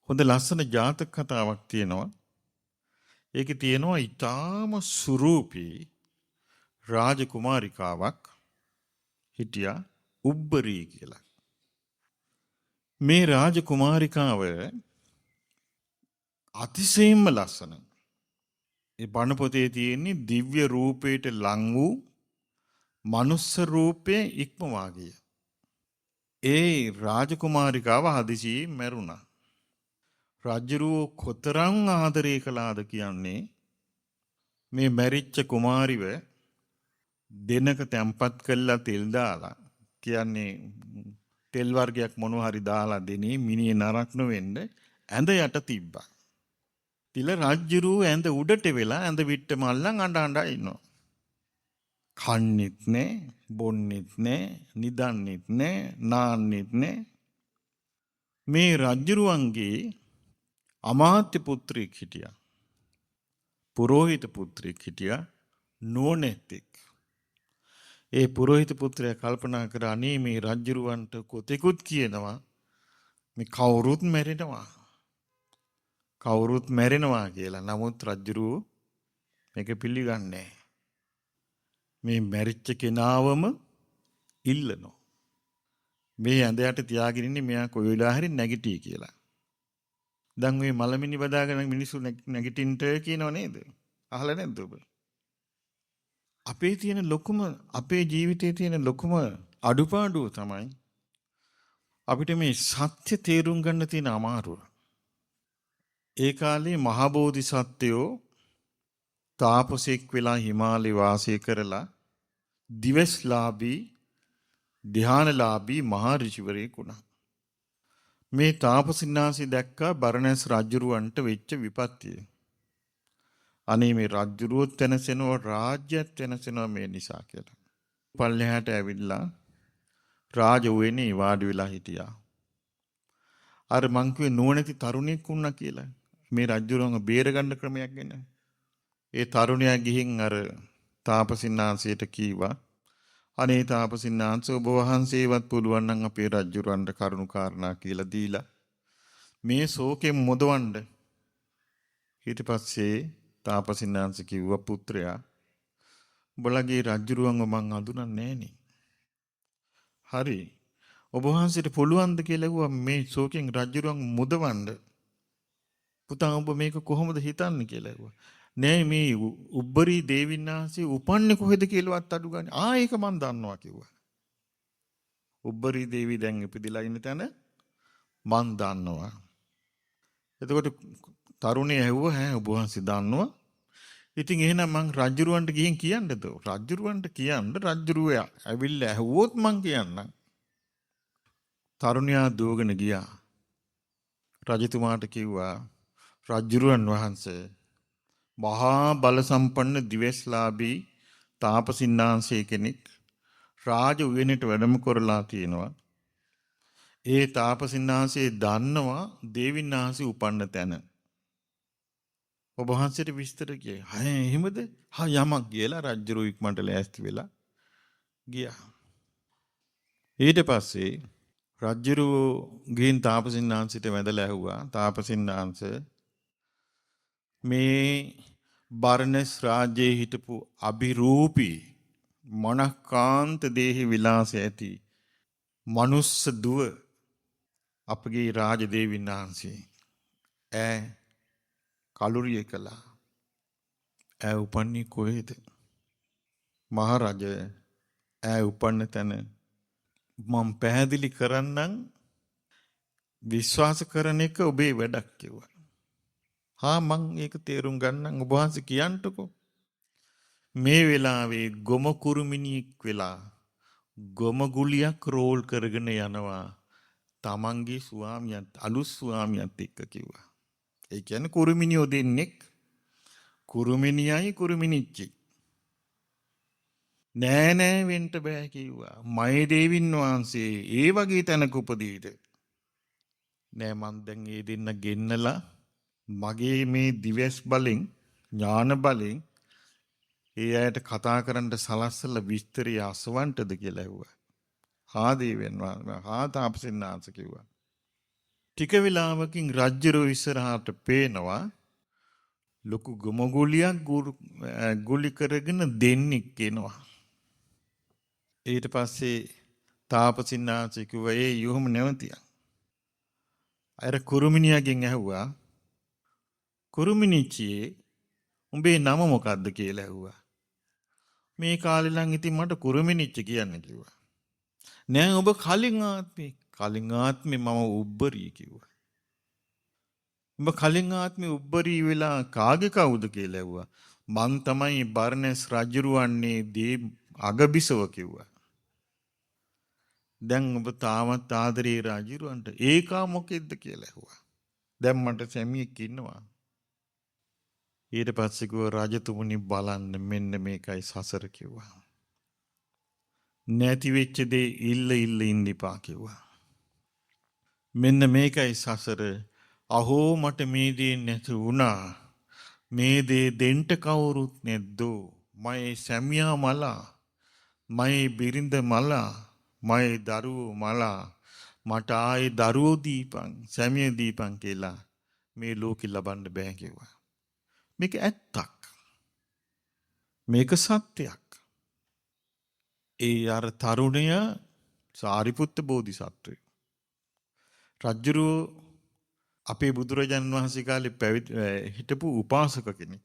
හොඳ ලස්සන ජාතක කතාවක් තියෙනවා. ඒකේ තියෙනවා ඊටාම සුරූපී රාජකුමාරිකාවක් හිටියා උබ්බරී කියලා. මේ රාජකුමාරිකාව අතිශයින්ම ලස්සනයි. ඒ බණ පොතේ තියෙන්නේ දිව්‍ය රූපයට ලං වූ මනුස්ස රූපයේ ඉක්මවා ගිය. ඒ රාජකුමාරිකාව හදිසියේ මැරුණා. රජුරෝ කොතරම් ආදරය කළාද කියන්නේ මේ මැරිච්ච කුමාරිව දෙනක තැම්පත් කළා තෙල් දාලා කියන්නේ තෙල් වර්ගයක් මොනවා හරි දාලා දෙනේ මිනිහ නරක් නොවෙන්න ඇඳ යට තිබ්බා. තිල රජුරෝ ඇඳ උඩට වෙලා ඇඳ විට්ට මල්ලන් අඬ අඬ ඉන්නවා. කන්නෙත් නෑ, බොන්නෙත් නෑ, නිදන්නෙත් නෑ, නාන්නෙත් නෑ. මේ රජුරුවන්ගේ අමාත්‍ය පුත්‍රයෙක් හිටියා. පුරෝහිත පුත්‍රයෙක් හිටියා නෝනෙත්තෙක්. ඒ පුරෝහිත පුත්‍රයා කල්පනා කරා අනේ මේ රජුරුවන්ට කොතෙකුත් කියනවා මේ කවුරුත් මැරෙනවා. කවුරුත් මැරෙනවා කියලා. නමුත් රජුරුව මේක පිළිගන්නේ මේ මැරිච්ච කෙනාවම ඉල්ලනවා. මේ ඇඳයට තියාගෙන ඉන්නේ මෙයා කොයි වෙලාව හරි නැගිටී කියලා. දැන් මේ මලමිනි බදාගෙන මිනිස්සු නැගිටින්නට කියනව නේද? අහලා නැද්ද ඔබ? අපේ ජීවිතයේ තියෙන ලොකුම අඩුපාඩුව තමයි අපිට මේ සත්‍ය තේරුම් ගන්න තියෙන අමාරුව. ඒ කාලේ මහා බෝධිසත්වයෝ තාපසෙක් වෙලා හිමාලේ වාසය කරලා දිවස්ලාභී ධ්‍යානලාභී මහා ඍෂිවරයෙක් වුණා. මේ තාපසින්නාසි දැක්කා බරණැස් රජුරවන්ට වෙච්ච විපත්තිය. අනේ මේ රජුරුවත් වෙනසෙනවා රාජ්‍යත් වෙනසෙනවා මේ නිසා කියලා. පල්ලෙහාට ඇවිල්ලා රාජ උයනේ වාඩි වෙලා හිටියා. අර මං කිව්වේ නුවණැති තරුණයෙක් වුණා කියලා. මේ රජුරුවන්ව බේර ගන්න ක්‍රමයක් ගැන. ඒ තරුණයා ගිහින් අර තාපසින්නාසියට කීවා අනේ තාපසින්නාංශ ඔබ වහන්සේවත් පුළුවන් නම් අපේ රජුරවන්ට කරුණු කාරණා කියලා දීලා මේ ශෝකෙන් මුදවන්න. ඊට පස්සේ තාපසින්නාංශ කිව්වා පුත්‍රයා උඹලගේ රජුරවන්ව මං අඳුනන්නේ නෑනේ. හරි. ඔබ වහන්සේට පුළුවන්ද කියලා ඇහුවා මේ ශෝකෙන් රජුරවන්ව මුදවන්න. පුතා ඔබ මේක කොහොමද හිතන්නේ කියලා ඇහුවා. නෑ මේ උබ්බරී දේවින්නාංශේ උපන්නේ කොහෙද කියලාවත් අඩු ගන්න. ඒක මන් දන්නවා කිව්වා. උබ්බරී දේවි දැන් ඉපදිලා ඉන්න තැන මන් දන්නවා. එතකොට තරුණිය ඇහුවා ඈ ඔබ වහන්සේ දන්නවා. ඉතින් එහෙනම් මං රජුරවන්ට ගිහින් කියන්නද? රජුරවන්ට කියන්න රජුරුවයා ඇවිල්ලා ඇහුවොත් මං කියන්නම්. තරුණියා දුවගෙන ගියා. රජතුමාට කිව්වා රජුරවන් වහන්සේ මහා බල සම්පන්න දිවස්ලාභී තාපසින්නාංශය කෙනෙක් රාජ උයනට වැඩම කරලා තියෙනවා. ඒ තාපසින්නාංශේ දන්නවා දේවින්නාංශේ උපන්න තැන. ඔබ වහන්සේට විස්තර කියේ. එහෙමද? යමක් කියලා රජුරු ඉක්මනට ලෑස්ති වෙලා ගියා. ඊට පස්සේ රජුරු ගිහින් තාපසින්නාංශයට වැඳලා ඇහුවා තාපසින්නාංශ මේ බරණස් රාජ්‍යයේ හිටපු අභිරූපී මනකාන්ත දේහි විලාසය ඇති මනුස්ස දුව අපගේ රාජදේවින් වහන්සේ ඈ කලුරිය කළා. ඈ උපන්නේ කොහෙද? මහරජ ඈ උපන්න තැන මම පැහැදිලි කරන්නම් විශ්වාස කරන එක ඔබේ වැඩක් කිව්වා. මං ඒක තේරුම් ගන්නම් ඔබ වහන්සේ කියන්නකෝ. මේ වෙලාවේ ගොම කුරුමිනියෙක් වෙලා ගොම ගුලියක් රෝල් කරගෙන යනවා තමන්ගේ ස්වාමියාත් අලුත් ස්වාමියාත් එක්ක කිව්වා. ඒ කියන්නේ කුරුමිනියෝ දෙන්නෙක් කුරුමිනියයි කුරුමිනිච්චි. නෑ වෙන්න බෑ කිව්වා. මයේ දේවින් වහන්සේ ඒ වගේ තැනක උපදීද? නෑ මං දැන් ඒ දෙන්න ගෙන්නලා මගේ මේ දිවස් බලෙන් ඥාන බලෙන් ඒ අයට කතා කරන්න සලස්සලා විස්තරය අසවන්ටද කියලා ඇහුවා. දේවෙන් තාපසින්නාංශ කිව්වා. ටික වෙලාවකින් රජ්ජුරුව ඉස්සරහට පේනවා ලොකු ගොමගුලියක් ගුලි කරගෙන දෙන්නෙක් එනවා. ඊට පස්සේ තාපසින්නාන්සේ කිව්වා ඒ යොහම නැවතියා. අර කුරුමිනියගෙන් ඇහුවා කුරුමිනිච්චියේ උඹේ නම මොකද්ද කියලා ඇහුවා. මේ කාලේ නම් ඉතින් මට කුරුමිනිච්ච කියන්න කිව්වා. නෑ ඔබ කලින් ආත්මේ මම උබ්බරී කිව්වා. උඹ කලින් ආත්මේ උබ්බරී වෙලා කාගේ කවුද කියලා ඇහුවා. මං තමයි බර්ණස් රජුරවන්නේ දේ අගබිසව කිව්වා. දැන් ඔබ තාමත් ආදරේ රජුරවන්ට ඒකා මොකෙද්ද කියලා ඇහුවා. දැන් මට සැමියෙක් ඉන්නවා. ඊට පස්සේ කිව්වා රජතුමනි බලන්න මෙන්න මේකයි සසර කිව්වා. නැති වෙච්ච දේ ඉල්ල ඉන්න එපා කිව්වා. මෙන්න මේකයි සසර. අහෝ මට මේ දේ නැති වුණා. මේ දේ දෙන්න කවුරුත් නැද්දෝ. මගේ සැමියා මලා. මගේ බිරිඳ මලා. මගේ දරුවෝ මලා. මට ආයේ දරුවෝ දීපන් සැමිය දීපන් කියලා මේ ලෝකෙ ලබන්න බෑ කිව්වා. මේක ඇත්තක්. මේක සත්‍යයක්. ඒ අර තරුණය සාරිපුත්ත බෝධිසත්වය. රජ්ජුරුව අපේ බුදුරජාණන් වහන්සේ කාලේ හිටපු උපාසක කෙනෙක්.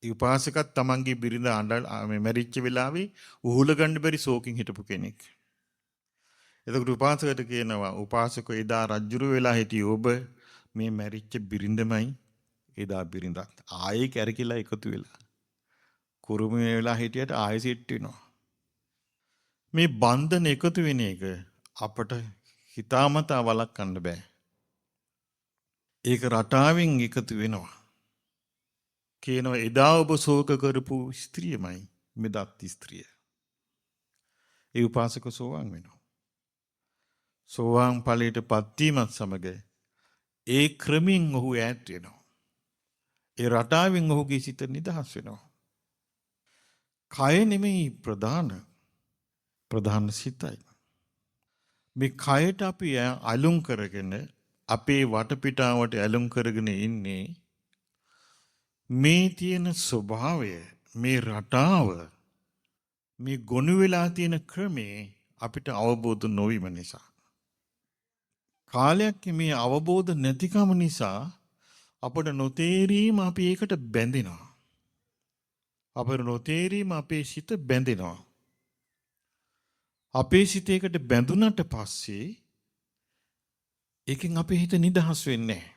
ඒ උපාසකත් තමන්ගේ බිරිඳ මැරිච්ච වෙලාවේ උහුල ගන්න බැරි ශෝකින් හිටපු කෙනෙක්. එතකොට උපාසකට කියනවා උපාසකෝ එදා රජ්ජුරුව වෙලා හිටියේ ඔබ මේ මැරිච්ච බිරිඳමයි එදා බිරිඳත් ආයේ කැරකිලා එකතු වෙලා කුරුමේ වෙලා හිටියට ආයෙ සිට් වෙනවා. මේ බන්ධන එකතු වෙන එක අපට හිතාමතා වළක්වන්න බෑ. ඒක රටාවෙන් එකතු වෙනවා. කියනවා එදා ඔබ ශෝක කරපු ස්ත්‍රියමයි මෙදත් ස්ත්‍රිය. ඒ උපාසක සෝවාන් වෙනවා. සෝවාන් ඵලයට පත්වීමත් සමග ඒ ක්‍රමෙන් ඔහු ඈත් වෙනවා. ඒ රටාවෙන් ඔහුගේ සිත නිදහස් වෙනවා. කය නෙමෙයි ප්‍රධාන සිතයි. මේ කයට අපි අලුම් කරගෙන අපේ වටපිටාවට ඇලුම් කරගෙන ඉන්නේ මේ තියෙන ස්වභාවය මේ රටාව මේ ගොනු වෙලා තියෙන ක්‍රමේ අපිට අවබෝධ නොවීම නිසා කාලයක් මේ අවබෝධ නැතිකම නිසා අපට නොතේරීම අපි ඒකට බැඳෙනවා. අපට නොතේරීම අපේ සිත බැඳෙනවා. අපේ සිතේකට බැඳුනට පස්සේ ඒකෙන් අපේ හිත නිදහස් වෙන්නේ නැහැ.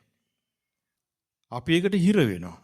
අපි ඒකට හිර වෙනවා.